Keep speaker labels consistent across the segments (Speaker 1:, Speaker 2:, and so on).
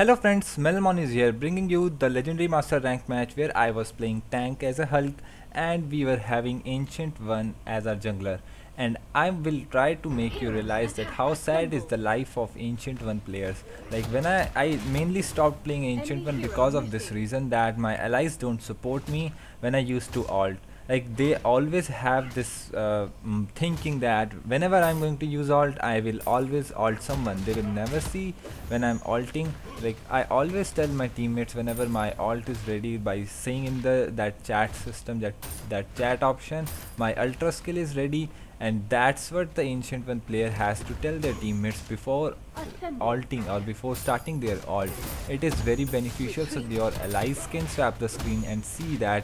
Speaker 1: Hello friends, Manalmon is here bringing you the legendary master rank match where I was playing tank as a Hulk and we were having Ancient One as our jungler. And I will try to make you realize that how sad is the life of Ancient One players. Like when I mainly stopped playing Ancient One because of this reason that my allies don't support me when I used to alt. Like they always have this thinking that whenever I'm going to use alt, I will always alt someone. They will never see when I'm alting. Like I always tell my teammates whenever my alt is ready by saying in the that chat system, that chat option, my ultra skill is ready, and that's what the Ancient One player has to tell their teammates before alting or before starting their alt. It is very beneficial so your allies can swap the screen and see that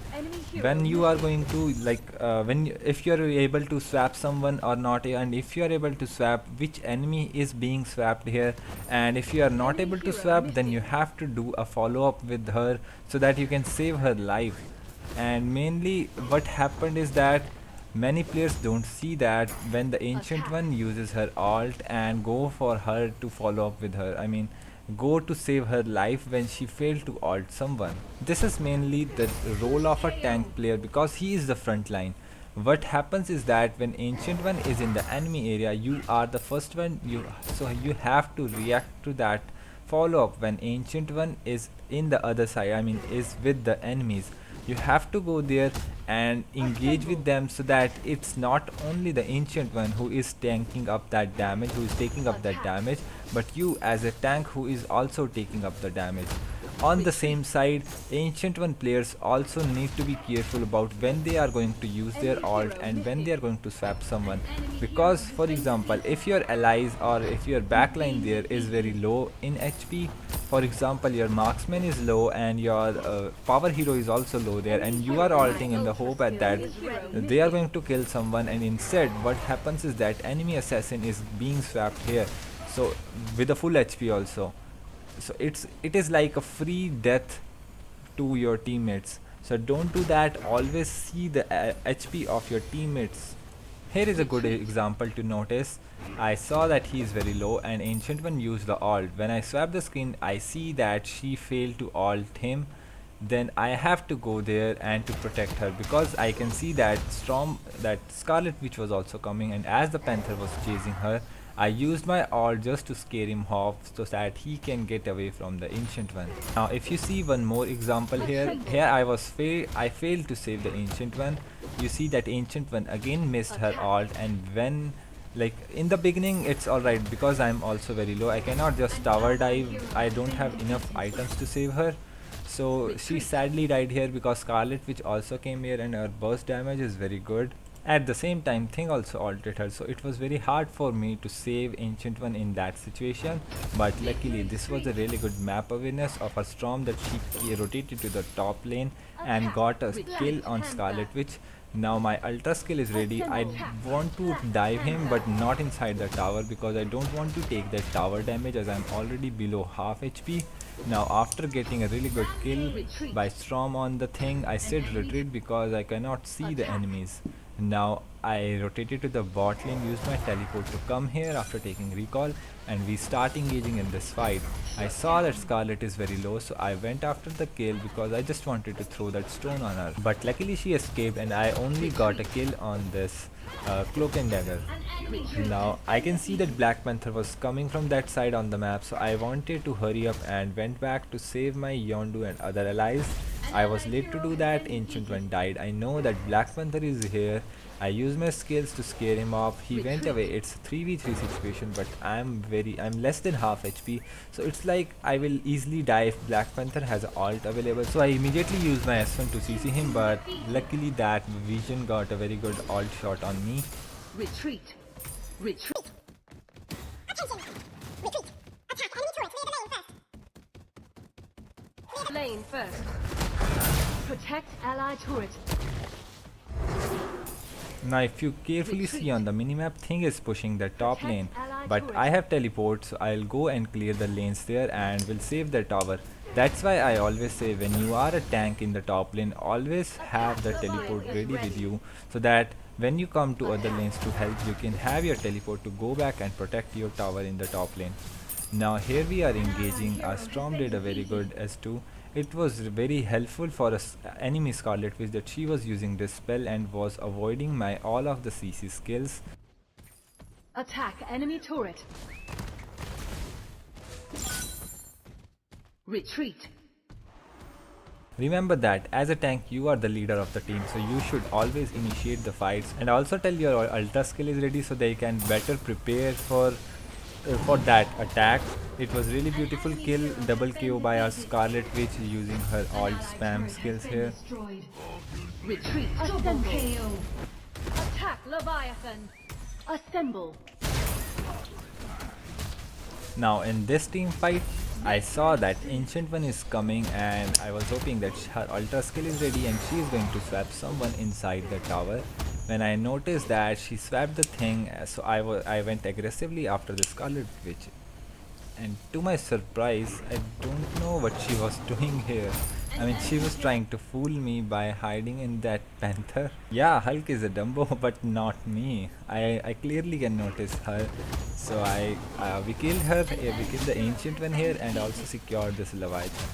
Speaker 1: when you are going to if you are able to swap someone or not, and if you are able to swap, which enemy is being swapped here, and if you are not able to swap, then you have to do a follow up with her so that you can save her life. And mainly what happened is that many players don't see that when the Ancient One uses her alt and go for her to follow up with her, I mean go to save her life when she failed to alt someone. This is mainly the role of a tank player because he is the front line. What happens is that when Ancient One is in the enemy area, you are the first one, so you have to react to that follow up when Ancient One is in the other side, I mean is with the enemies. You have to go there and engage with them so that it's not only the Ancient One who is tanking up that damage, who is taking up that damage, but you as a tank who is also taking up the damage. On the same side, Ancient One players also need to be careful about when they are going to use their alt and when they are going to swap someone. Because for example, if your allies or if your backline there is very low in HP, for example your marksman is low and your power hero is also low there, and you are alting in the hope at that they are going to kill someone, and instead what happens is that enemy assassin is being swapped here, so with a full HP also. So it is like a free death to your teammates, so don't do that. Always see the HP of your teammates. Here is a good example to notice. I saw that he is very low and Ancient One used the alt. When I swap the screen, I see that she failed to alt him. Then I have to go there and to protect her because I can see that that Scarlet Witch was also coming, and as the Panther was chasing her, I used my alt just to scare him off so that he can get away from the Ancient One. Now if you see one more example here, I failed to save the Ancient One. You see that Ancient One again missed her alt, and when like in the beginning it's alright because I'm also very low, I cannot just tower dive, I don't have enough items to save her. So she sadly died here because Scarlet Witch also came here and her burst damage is very good. At the same time, Thing also altered her, so it was very hard for me to save Ancient One in that situation. But luckily, this was a really good map awareness of a storm that she rotated to the top lane and got a kill on Scarlet Witch. Now my ultra skill is ready. I want to dive him but not inside the tower because I don't want to take that tower damage as I'm already below half HP. Now after getting a really good kill by Storm on the Thing, I said retreat because I cannot see the enemies. Now I rotated to the bot lane, used my teleport to come here after taking recall, and we start engaging in this fight. I saw that Scarlet is very low, so I went after the kill because I just wanted to throw that stone on her. But luckily she escaped and I only got a kill on this cloak and dagger. Now I can see that Black Panther was coming from that side on the map, so I wanted to hurry up and went back to save my Yondu and other allies. I was late to do that. Ancient One died. I know that Black Panther is here. I used my skills to scare him off. He went away. It's a 3v3 situation, but I'm less than half HP, so it's like I will easily die if Black Panther has an alt available. So I immediately used my S1 to CC him, but luckily that Vision got a very good alt shot on me.
Speaker 2: Retreat. Retreat.
Speaker 3: Attention! Retreat! Attack enemy turret near the lane first.
Speaker 2: Lane first. Protect ally turret.
Speaker 1: Now if you carefully see on the minimap, Thing is pushing the top lane, but I have teleport, so I'll go and clear the lanes there and will save the tower. That's why I always say when you are a tank in the top lane, always have the teleport ready with you so that when you come to other lanes to help, you can have your teleport to go back and protect your tower in the top lane. Now here we are engaging. Our Storm did a very good S2. It was very helpful for us enemy Scarlet Witch that she was using this spell and was avoiding my all of the CC skills.
Speaker 2: Attack enemy turret. Retreat.
Speaker 1: Remember that as a tank you are the leader of the team, so you should always initiate the fights and also tell your ultra skill is ready so they can better prepare for that attack. It was really beautiful kill, double KO by our Scarlet Witch using her alt spam skills here.
Speaker 2: Retreat. Double KO. Attack Leviathan. Assemble.
Speaker 1: Now in this team fight, I saw that Ancient One is coming and I was hoping that her ultra skill is ready and she is going to swap someone inside the tower. When I noticed that she swapped the thing, so I went aggressively after the Scarlet Witch. And to my surprise, I don't know what she was doing here. I mean, she was trying to fool me by hiding in that panther. Yeah, Hulk is a Dumbo, but not me. I clearly can notice her. So we killed her, we killed the Ancient One here and also secured this Leviathan.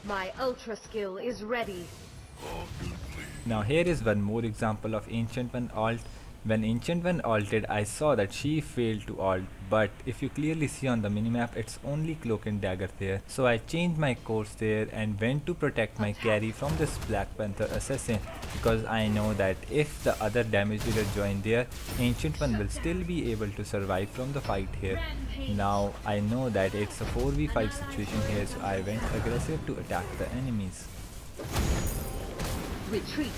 Speaker 2: My ultra skill is ready.
Speaker 1: Now here is one more example of Ancient One alt. When Ancient One alted, I saw that she failed to alt, but if you clearly see on the minimap, it's only Cloak and Dagger there. So I changed my course there and went to protect my carry from this Black Panther assassin, because I know that if the other damage dealer join there, Ancient One will still be able to survive from the fight here. Now I know that it's a 4v5 situation here, so I went aggressive to attack the enemies.
Speaker 2: Retreat.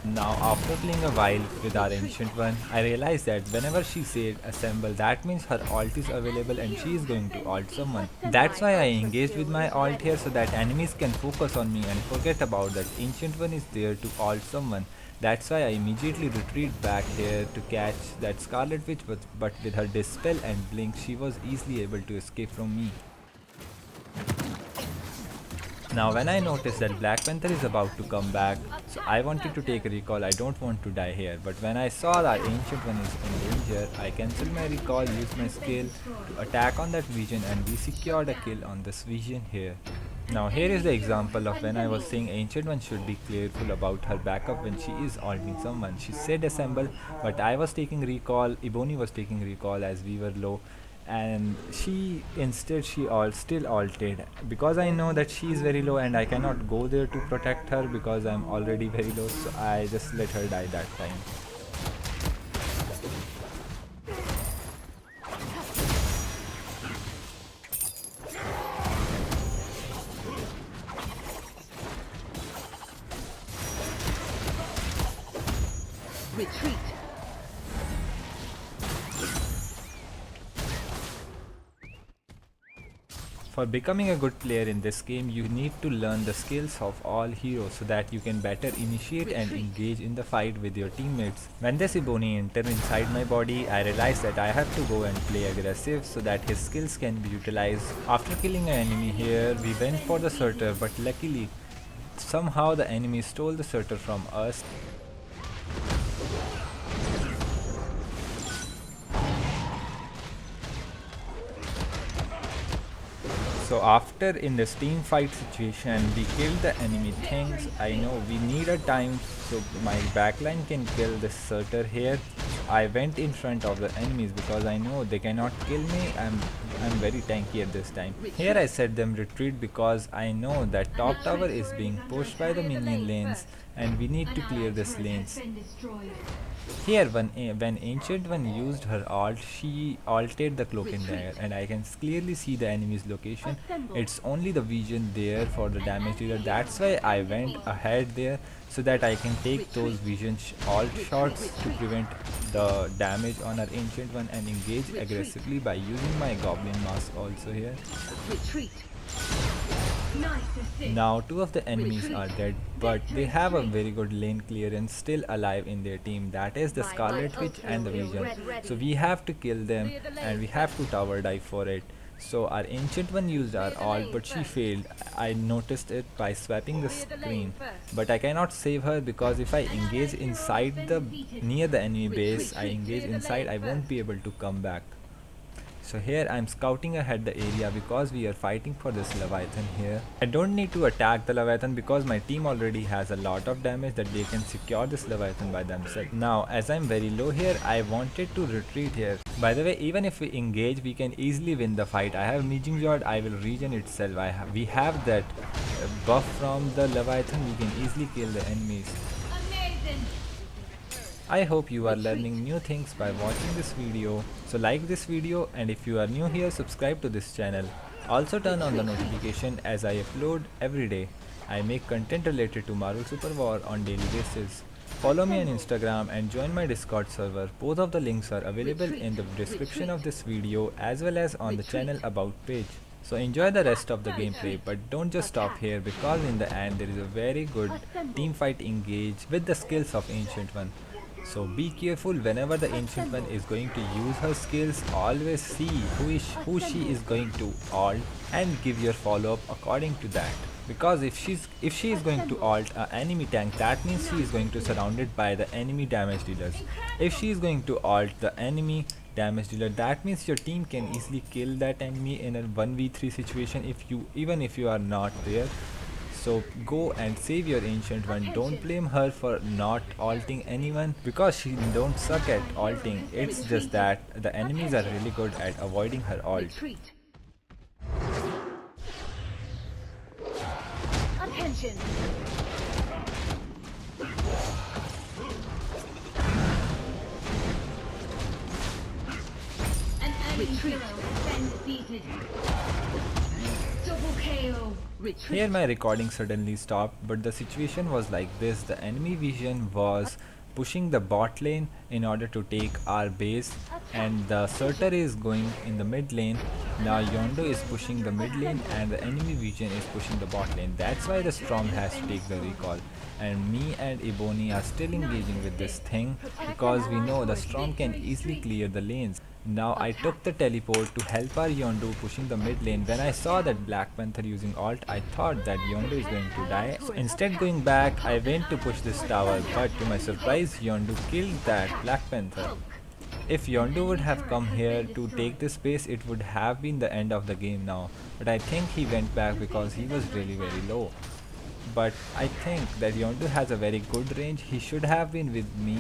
Speaker 1: Now after playing a while with our Ancient One, I realized that whenever she said assemble, that means her alt is available and she is going to alt someone. That's why I engaged with my alt here so that enemies can focus on me and forget about that Ancient One is there to alt someone. That's why I immediately retreat back here to catch that Scarlet Witch, but with her Dispel and Blink she was easily able to escape from me. Now when I noticed that Black Panther is about to come back, so I wanted to take a recall, I don't want to die here. But when I saw that Ancient One is in danger, I cancelled my recall, used my skill to attack on that vision and we secured a kill on this vision here. Now here is the example of when I was saying Ancient One should be careful about her backup when she is alting someone. She said assemble, but I was taking recall, Ebony was taking recall as we were low, and she instead still alted because I know that she is very low and I cannot go there to protect her because I'm already very low, so I just let her die that time.
Speaker 2: Retreat.
Speaker 1: For becoming a good player in this game, you need to learn the skills of all heroes so that you can better initiate and engage in the fight with your teammates. When this Ebony entered inside my body, I realized that I have to go and play aggressive so that his skills can be utilized. After killing an enemy here, we went for the Surtur, but luckily, somehow the enemy stole the Surtur from us. So after in this team fight situation we killed the enemy things. I know we need a time so my backline can kill this Surtur here. I went in front of the enemies because I know they cannot kill me. I'm very tanky at this time. Here I said them retreat because I know that top tower is being pushed by the minion lanes and we need to clear this lanes. Here when Ancient One used her alt, she alted the Cloak and Dagger and I can clearly see the enemy's location. It's only the vision there for the damage dealer. That's why I went ahead there so that I can take those vision alt shots to prevent the damage on our Ancient One and engage aggressively by using my Goblin Mask also here.
Speaker 2: Retreat.
Speaker 1: Now two of the enemies are dead, but they have a very good lane clearance still alive in their team, that is the Scarlet Witch and the Vision. So we have to kill them and we have to tower dive for it. So our Ancient One used our ult but she failed. I noticed it by swapping the screen, but I cannot save her because if I engage inside near the enemy base, I engage inside, I won't be able to come back. So here I'm scouting ahead the area because we are fighting for this Leviathan here. I don't need to attack the Leviathan because my team already has a lot of damage that they can secure this Leviathan by themselves. Now as I'm very low here, I wanted to retreat here. By the way, even if we engage, we can easily win the fight. I have Meeting Jord, I will regen itself. We have that buff from the Leviathan, we can easily kill the enemies. I hope you are learning new things by watching this video. So like this video, and if you are new here, subscribe to this channel. Also turn on the notification as I upload every day. I make content related to Marvel Super War on daily basis. Follow me on Instagram and join my Discord server. Both of the links are available in the description of this video as well as on the channel about page. So enjoy the rest of the gameplay, but don't just stop here because in the end there is a very good team fight engage with the skills of Ancient One. So be careful whenever the Ancient One is going to use her skills. Always see who she is going to ult and give your follow-up according to that. Because if she is going to ult an enemy tank, that means she is going to surrounded by the enemy damage dealers. If she is going to ult the enemy damage dealer, that means your team can easily kill that enemy in a 1v3 situation even if you are not there. So go and save your Ancient One. Don't blame her for not ulting anyone because she don't suck at ulting. It's just that the enemies are really good at avoiding her ult.
Speaker 2: Attention.
Speaker 3: An enemy hero been defeated. Double KO.
Speaker 1: Here my recording suddenly stopped, but the situation was like this. The enemy vision was pushing the bot lane in order to take our base, and the Surtur is going in the mid lane. Now Yondo is pushing the mid lane and the enemy vision is pushing the bot lane. That's why the Storm has to take the recall, and me and Ebony are still engaging with this thing because we know the Storm can easily clear the lanes. Now I took the teleport to help our Yondu pushing the mid lane. When I saw that Black Panther using ult, I thought that Yondu is going to die. So instead going back, I went to push this tower, but to my surprise, Yondu killed that Black Panther. If Yondu would have come here to take this space, it would have been the end of the game now. But I think he went back because he was really very low. But I think that Yondu has a very good range. He should have been with me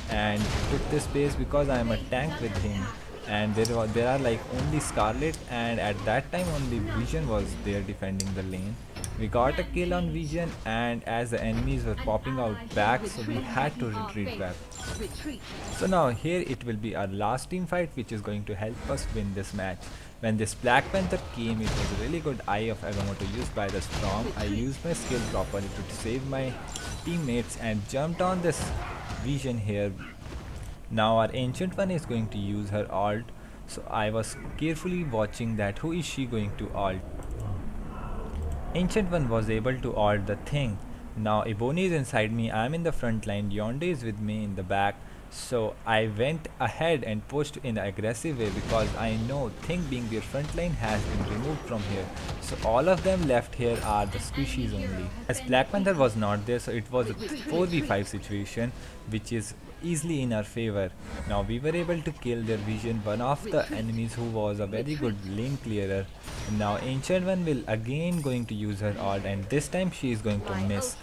Speaker 1: and took this space because I am a tank with him, and there are like only Scarlet, and at that time only Vision was there defending the lane. We got a kill on Vision, and as the enemies were popping out back, so we had to retreat back. So now here it will be our last team fight which is going to help us win this match. When this Black Panther came, it was a really good Eye of Agamotto used by the Storm. I used my skill properly to save my teammates and jumped on this Vision here. Now our Ancient One is going to use her ult, so I was carefully watching that who is she going to ult. Ancient One was able to ult the thing. Now Ebony is inside me, I am in the front line, Yonde is with me in the back. So I went ahead and pushed in an aggressive way because I know Thing being their front line has been removed from here. So all of them left here are the squishies only. As Black Panther was not there, so it was a 4v5 situation which is easily in our favor. Now we were able to kill their Vision, one of the enemies who was a very good lane clearer. Now Ancient One will again going to use her ult, and this time she is going to miss,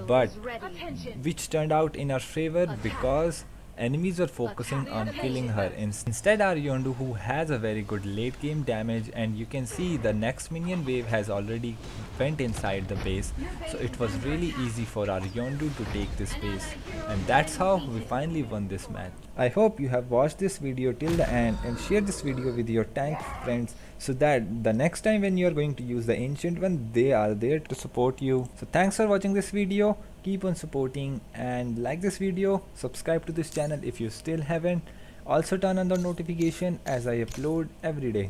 Speaker 1: but which turned out in our favor because enemies were focusing on killing her. Instead our Yondu, who has a very good late game damage, and you can see the next minion wave has already went inside the base, so it was really easy for our Yondu to take this base, and that's how we finally won this match. I hope you have watched this video till the end and share this video with your tank friends so that the next time when you are going to use the Ancient One, they are there to support you. So thanks for watching this video. Keep on supporting and like this video. Subscribe to this channel if you still haven't. Also turn on the notification as I upload every day.